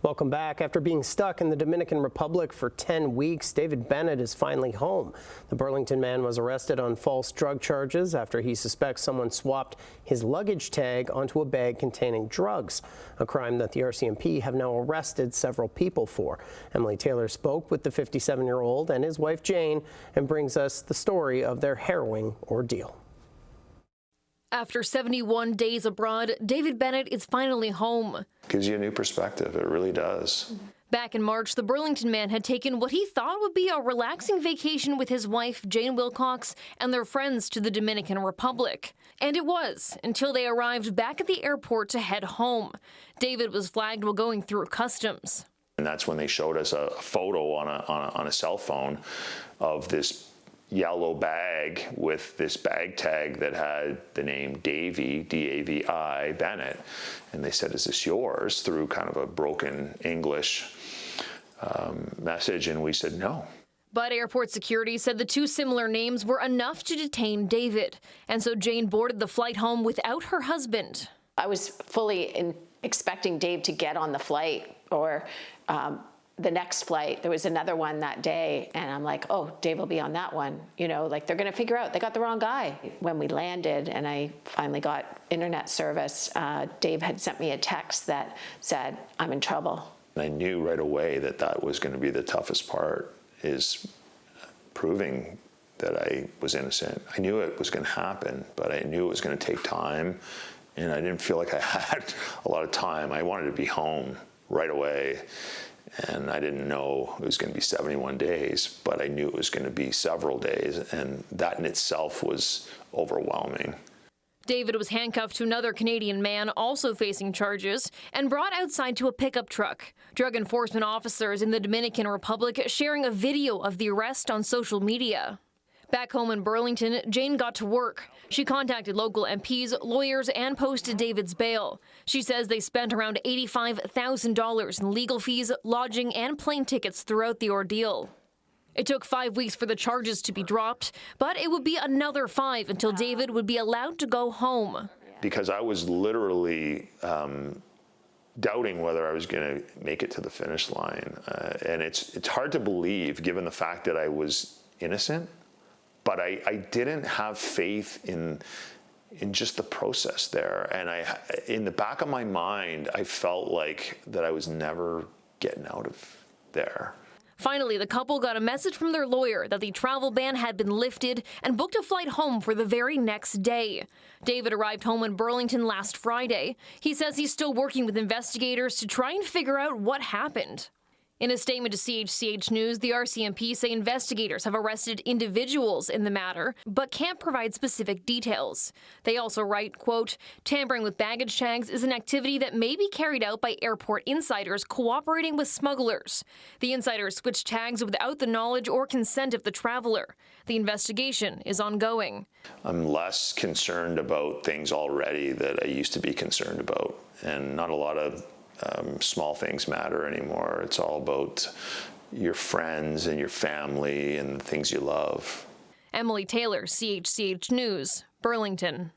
Welcome back. After being stuck in the Dominican Republic for 10 weeks, Davi Bennett is finally home. The Burlington man was arrested on false drug charges after he suspects someone swapped his luggage tag onto a bag containing drugs, a crime that the RCMP have now arrested several people for. Emily Taylor spoke with the 57-year-old and his wife Jane and brings us the story of their harrowing ordeal. After 71 days abroad, Davi Bennett is finally home. Gives you a new perspective, it really does. Back in March, the Burlington man had taken what he thought would be a relaxing vacation with his wife, Jane Wilcox, and their friends to the Dominican Republic. And it was, until they arrived back at the airport to head home. David was flagged while going through customs. And that's when they showed us a photo on a cell phone of this yellow bag with this bag tag that had the name Davi, D-A-V-I, Bennett. And they said, "Is this yours?" through kind of a broken English message. And we said, no. But airport security said the two similar names were enough to detain David. And so Jane boarded the flight home without her husband. I was fully expecting Dave to get on the flight or the next flight. There was another one that day, and I'm like, oh, Dave will be on that one. You know, like they're going to figure out they got the wrong guy. When we landed and I finally got internet service, Dave had sent me a text that said, "I'm in trouble." I knew right away that that was going to be the toughest part, is proving that I was innocent. I knew it was going to happen, but I knew it was going to take time, and I didn't feel like I had a lot of time. I wanted to be home right away. And I didn't know it was going to be 71 days, but I knew it was going to be several days, and that in itself was overwhelming. David was handcuffed to another Canadian man also facing charges and brought outside to a pickup truck. Drug enforcement officers in the Dominican Republic sharing a video of the arrest on social media. Back home in Burlington, Jane got to work. She contacted local MPs, lawyers, and posted David's bail. She says they spent around $85,000 in legal fees, lodging, and plane tickets throughout the ordeal. It took 5 weeks for the charges to be dropped, but it would be another 5 until David would be allowed to go home. Because I was literally doubting whether I was going to make it to the finish line. And it's hard to believe, given the fact that I was innocent. But I didn't have faith in just the process there. And in the back of my mind, I felt like that I was never getting out of there. Finally, the couple got a message from their lawyer that the travel ban had been lifted and booked a flight home for the very next day. David arrived home in Burlington last Friday. He says he's still working with investigators to try and figure out what happened. In a statement to CHCH News, the RCMP say investigators have arrested individuals in the matter, but can't provide specific details. They also write, quote, "Tampering with baggage tags is an activity that may be carried out by airport insiders cooperating with smugglers. The insiders switch tags without the knowledge or consent of the traveler. The investigation is ongoing." I'm less concerned about things already that I used to be concerned about, and not a lot of small things matter anymore. It's all about your friends and your family and the things you love. Emily Taylor, CHCH News, Burlington.